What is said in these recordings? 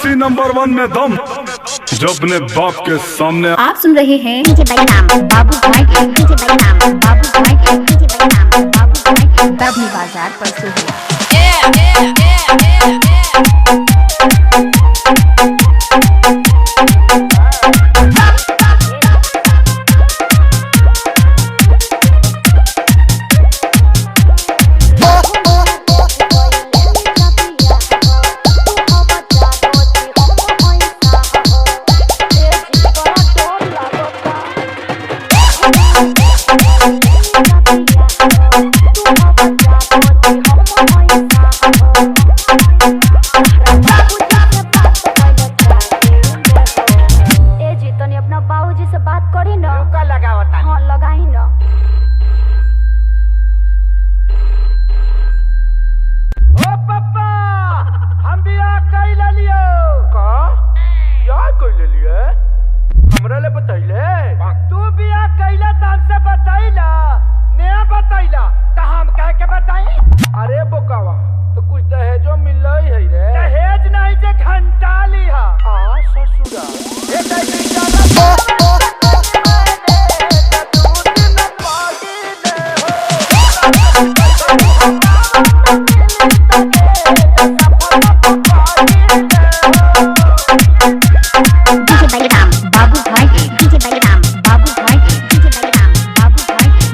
UP number 1 में दम जब अपने बाप के सामने। आप सुन रहे हैं डीजे बलराम बाबू भाई के, डीजे बलराम बाबू भाई के, डीजे बलराम बाबू भाई के दबनी बाजार पर सोहिया। अरे बोकावा तो कुछ दहेजो मिल रही है रे। दहेज नहीं जे घंटा लिहा ससुरा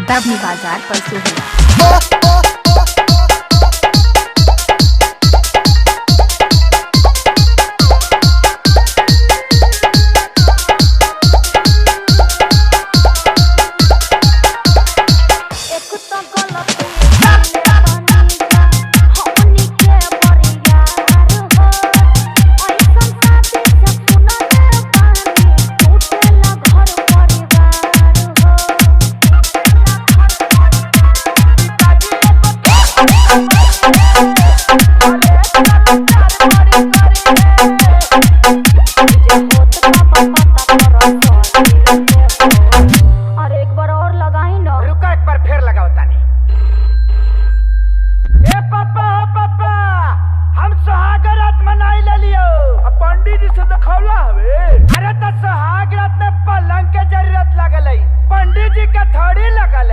दबनी बाजार पर सोहिया। पंडित जी का थोड़ी लगल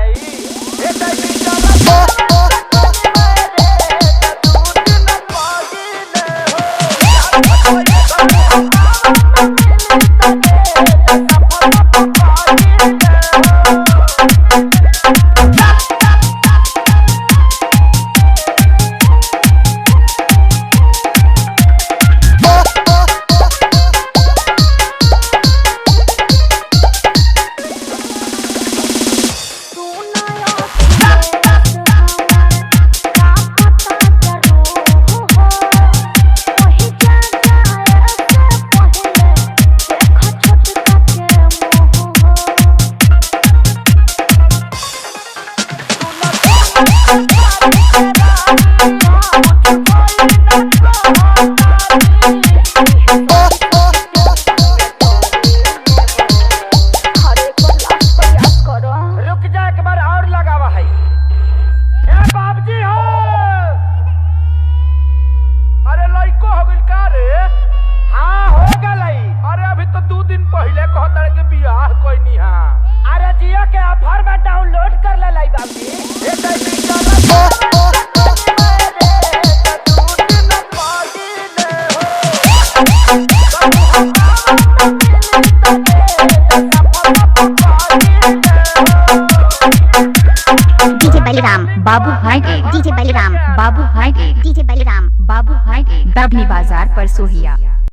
बाबू भाई के, डीजे बलराम बाबू भाई के, डीजे बलराम बाबू भाई के दबनी बाजार पर सोहिया।